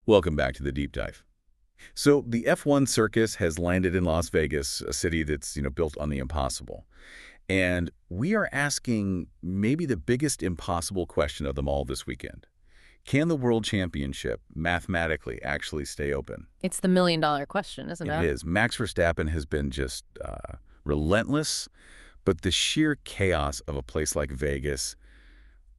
Welcome back to the deep dive. So the F1 circus has landed in Las Vegas, a city that's, built on the impossible. And we are asking maybe the biggest impossible question of them all this weekend. Can the World Championship mathematically actually stay open? It's the million-dollar question, isn't it? It is. Max Verstappen has been just relentless, but the sheer chaos of a place like Vegas,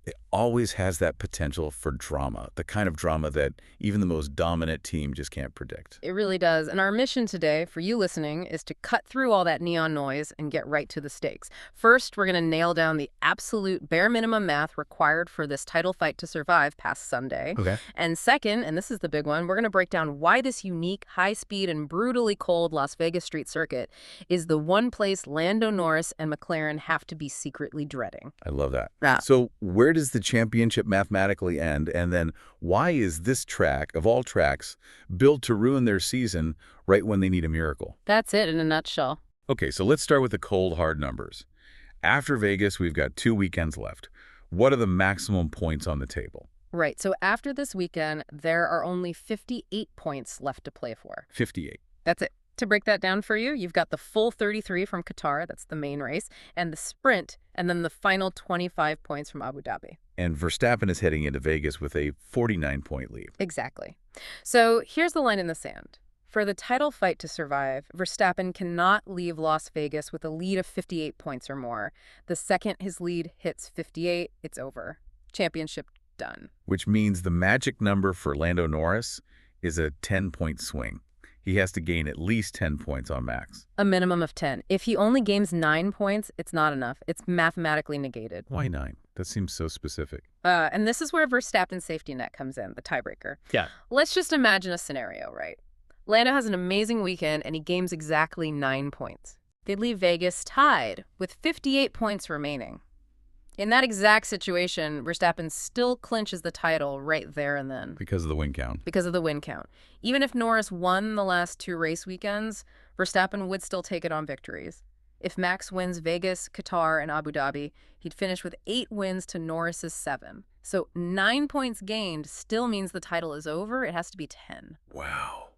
it always has that potential for drama, the kind of drama that even the most dominant team just can't predict. It really does. And our mission today, for you listening, is to cut through all that neon noise and get right to the stakes. First, we're going to nail down the absolute bare minimum math required for this title fight to survive past Sunday. Okay. And second, and this is the big one, we're going to break down why this unique, high-speed, and brutally cold Las Vegas street circuit is the one place Lando Norris and McLaren have to be secretly dreading. I love that. Yeah. So where does the championship mathematically end? And then why is this track, of all tracks, built to ruin their season right when they need a miracle? That's it in a nutshell. Okay, so let's start with the cold, hard numbers. After Vegas, we've got 2 weekends left. What are the maximum points on the table? Right, so after this weekend, there are only 58 points left to play for. 58. That's it. To break that down for you, you've got the full 33 from Qatar, that's the main race, and the sprint, and then the final 25 points from Abu Dhabi. And Verstappen is heading into Vegas with a 49-point lead. Exactly. So here's the line in the sand. For the title fight to survive, Verstappen cannot leave Las Vegas with a lead of 58 points or more. The second his lead hits 58, it's over. Championship done. Which means the magic number for Lando Norris is a 10-point swing. He has to gain at least 10 points on Max. A minimum of 10. If he only gains 9 points, it's not enough. It's mathematically negated. Why 9? That seems so specific. And this is where Verstappen's safety net comes in, the tiebreaker. Yeah. Let's just imagine a scenario, right? Lando has an amazing weekend, and he gains exactly 9 points. They leave Vegas tied, with 58 points remaining. In that exact situation, Verstappen still clinches the title right there and then. Because of the win count. Because of the win count. Even if Norris won the last 2 race weekends, Verstappen would still take it on victories. If Max wins Vegas, Qatar, and Abu Dhabi, he'd finish with 8 wins to Norris's 7. So 9 points gained still means the title is over. It has to be 10. Wow.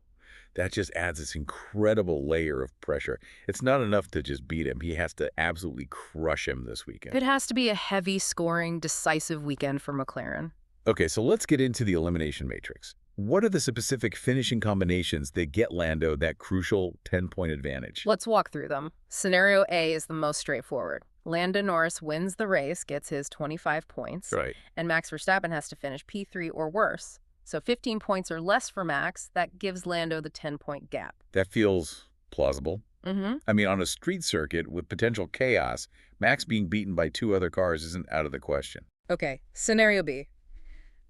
That just adds this incredible layer of pressure. It's not enough to just beat him. He has to absolutely crush him this weekend. It has to be a heavy-scoring, decisive weekend for McLaren. Okay, so let's get into the elimination matrix. What are the specific finishing combinations that get Lando that crucial 10-point advantage? Let's walk through them. Scenario A is the most straightforward. Lando Norris wins the race, gets his 25 points, Right. and Max Verstappen has to finish P3 or worse. So 15 points or less for Max, that gives Lando the 10-point gap. That feels plausible. Mm-hmm. I mean, on a street circuit with potential chaos, Max being beaten by 2 other cars isn't out of the question. Okay, scenario B.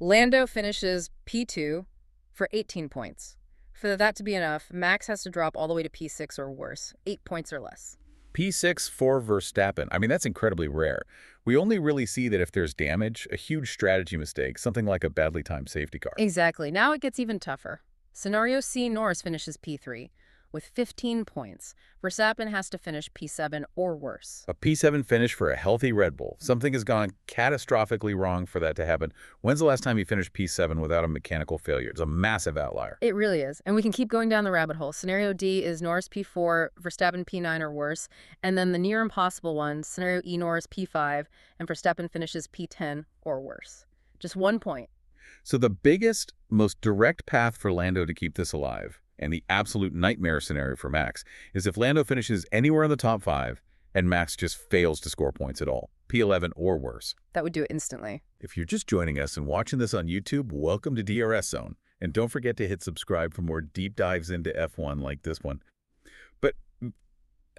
Lando finishes P2 for 18 points. For that to be enough, Max has to drop all the way to P6 or worse, 8 points or less. P6 for Verstappen. I mean, that's incredibly rare. We only really see that if there's damage, a huge strategy mistake, something like a badly timed safety car. Exactly. Now it gets even tougher. Scenario C, Norris finishes P3 with 15 points. Verstappen has to finish P7 or worse. A P7 finish for a healthy Red Bull. Something has gone catastrophically wrong for that to happen. When's the last time you finished P7 without a mechanical failure? It's a massive outlier. It really is. And we can keep going down the rabbit hole. Scenario D is Norris P4, Verstappen P9 or worse. And then the near impossible one, Scenario E, Norris P5, and Verstappen finishes P10 or worse. Just 1 point. So the biggest, most direct path for Lando to keep this alive, and the absolute nightmare scenario for Max, is if Lando finishes anywhere in the top 5 and Max just fails to score points at all, P11 or worse. That would do it instantly. If you're just joining us and watching this on YouTube, welcome to DRS Zone. And don't forget to hit subscribe for more deep dives into F1 like this one. But,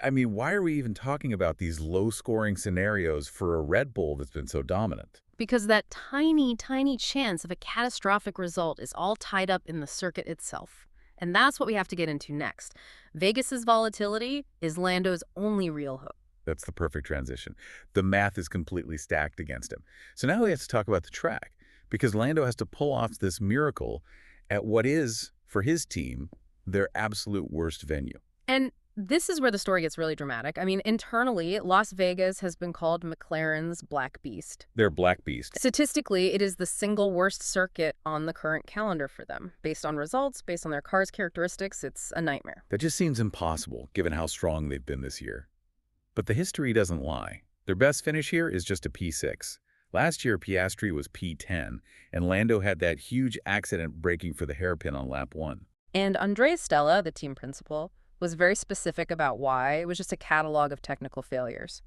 I mean, why are we even talking about these low-scoring scenarios for a Red Bull that's been so dominant? Because that tiny, tiny chance of a catastrophic result is all tied up in the circuit itself. And that's what we have to get into next. Vegas's volatility is Lando's only real hope. That's the perfect transition. The math is completely stacked against him. So now we have to talk about the track, because Lando has to pull off this miracle at what is, for his team, their absolute worst venue. And This is where the story gets really dramatic. I mean, internally, Las Vegas has been called McLaren's Black Beast. They're Black Beast. Statistically, it is the single worst circuit on the current calendar for them. Based on results, based on their car's characteristics, it's a nightmare. That just seems impossible, given how strong they've been this year. But the history doesn't lie. Their best finish here is just a P6. Last year, Piastri was P10, and Lando had that huge accident braking for the hairpin on lap 1. And Andrea Stella, the team principal, was very specific about why. It was just a catalog of technical failures.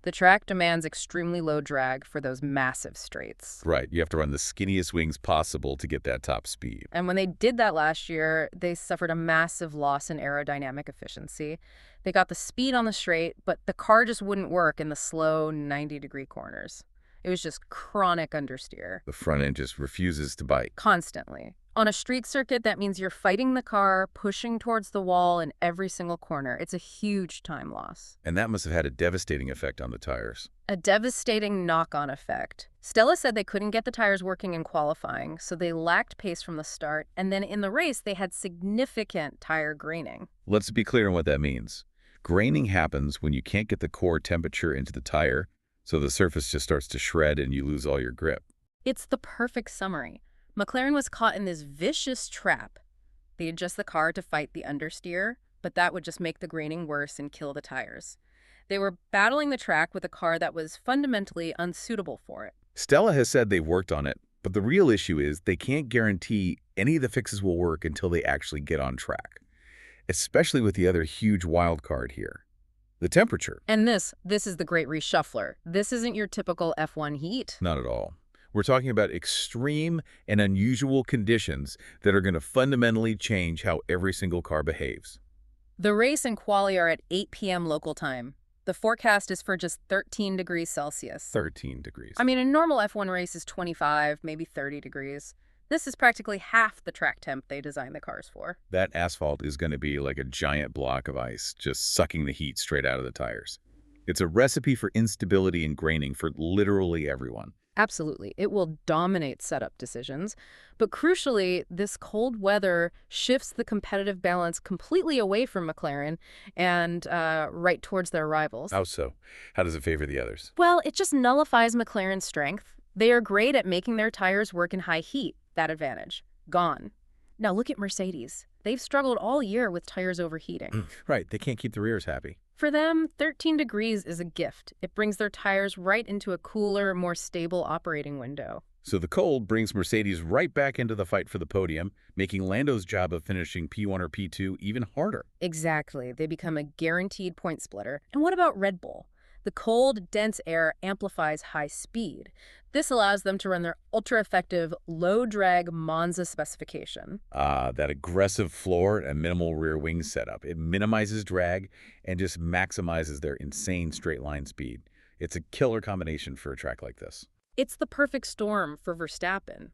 The track demands extremely low drag for those massive straights. Right, you have to run the skinniest wings possible to get that top speed. And when they did that last year, they suffered a massive loss in aerodynamic efficiency. They got the speed on the straight, but the car just wouldn't work in the slow 90-degree corners. It was just chronic understeer. The front end just refuses to bite. Constantly. On a street circuit, that means you're fighting the car, pushing towards the wall in every single corner. It's a huge time loss. And that must have had a devastating effect on the tires. A devastating knock-on effect. Stella said they couldn't get the tires working in qualifying, so they lacked pace from the start, and then in the race, they had significant tire graining. Let's be clear on what that means. Graining happens when you can't get the core temperature into the tire, so the surface just starts to shred and you lose all your grip. It's the perfect summary. McLaren was caught in this vicious trap. They adjust the car to fight the understeer, but that would just make the graining worse and kill the tires. They were battling the track with a car that was fundamentally unsuitable for it. Stella has said they've worked on it, but the real issue is they can't guarantee any of the fixes will work until they actually get on track, especially with the other huge wild card here, the temperature. And this is the great reshuffler. This isn't your typical F1 heat. Not at all. We're talking about extreme and unusual conditions that are going to fundamentally change how every single car behaves. The race and quali are at 8 p.m. local time. The forecast is for just 13 degrees Celsius. 13 degrees. I mean, a normal F1 race is 25, maybe 30 degrees. This is practically half the track temp they designed the cars for. That asphalt is going to be like a giant block of ice, just sucking the heat straight out of the tires. It's a recipe for instability and graining for literally everyone. Absolutely. It will dominate setup decisions. But crucially, this cold weather shifts the competitive balance completely away from McLaren and right towards their rivals. How so? How does it favor the others? Well, it just nullifies McLaren's strength. They are great at making their tires work in high heat. That advantage. Gone. Now look at Mercedes. They've struggled all year with tires overheating. Right. They can't keep the rears happy. For them, 13 degrees is a gift. It brings their tires right into a cooler, more stable operating window. So the cold brings Mercedes right back into the fight for the podium, making Lando's job of finishing P1 or P2 even harder. Exactly. They become a guaranteed point splitter. And what about Red Bull? The cold, dense air amplifies high speed. This allows them to run their ultra-effective, low-drag Monza specification. That aggressive floor and minimal rear wing setup. It minimizes drag and just maximizes their insane straight-line speed. It's a killer combination for a track like this. It's the perfect storm for Verstappen.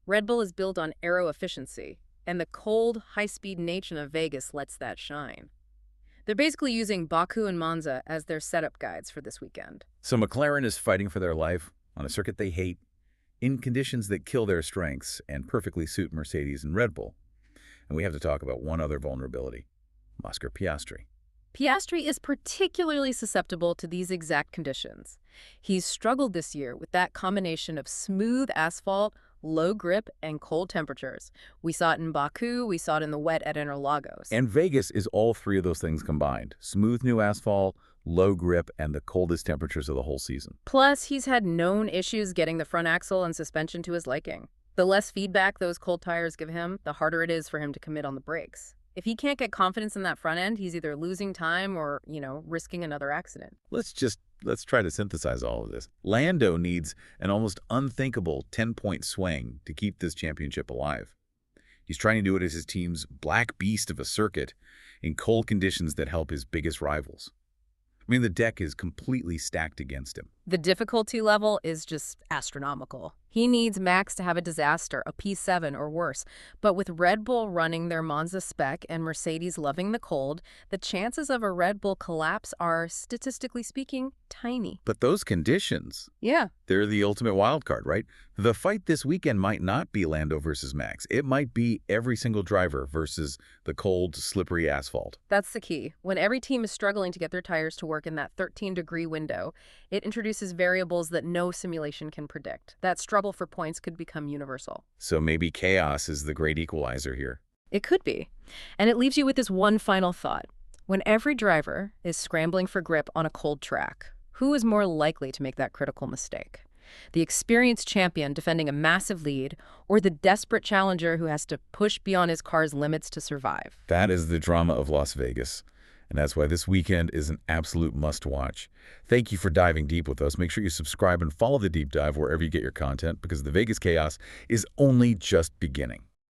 Red Bull is built on aero efficiency, and the cold, high-speed nature of Vegas lets that shine. They're basically using Baku and Monza as their setup guides for this weekend. So McLaren is fighting for their life on a circuit they hate, in conditions that kill their strengths and perfectly suit Mercedes and Red Bull. And we have to talk about one other vulnerability, Oscar Piastri. Piastri is particularly susceptible to these exact conditions. He's struggled this year with that combination of smooth asphalt, low grip, and cold temperatures. We saw it in Baku, we saw it in the wet at Interlagos. And Vegas is all three of those things combined. Smooth new asphalt, low grip, and the coldest temperatures of the whole season. Plus, he's had known issues getting the front axle and suspension to his liking. The less feedback those cold tires give him, the harder it is for him to commit on the brakes. If he can't get confidence in that front end, he's either losing time or, risking another accident. Let's try to synthesize all of this. Lando needs an almost unthinkable 10-point swing to keep this championship alive. He's trying to do it as his team's black beast of a circuit in cold conditions that help his biggest rivals. I mean, the deck is completely stacked against him. The difficulty level is just astronomical. He needs Max to have a disaster, a P7 or worse. But with Red Bull running their Monza spec and Mercedes loving the cold, the chances of a Red Bull collapse are, statistically speaking, tiny. But those conditions, Yeah. they're the ultimate wild card, right? The fight this weekend might not be Lando versus Max. It might be every single driver versus the cold, slippery asphalt. That's the key. When every team is struggling to get their tires to work in that 13-degree window, it introduces variables that no simulation can predict. That struggle for points could become universal. So maybe chaos is the great equalizer here. It could be. And it leaves you with this one final thought. When every driver is scrambling for grip on a cold track, who is more likely to make that critical mistake? The experienced champion defending a massive lead, or the desperate challenger who has to push beyond his car's limits to survive? That is the drama of Las Vegas. And that's why this weekend is an absolute must-watch. Thank you for diving deep with us. Make sure you subscribe and follow The Deep Dive wherever you get your content, because the Vegas chaos is only just beginning.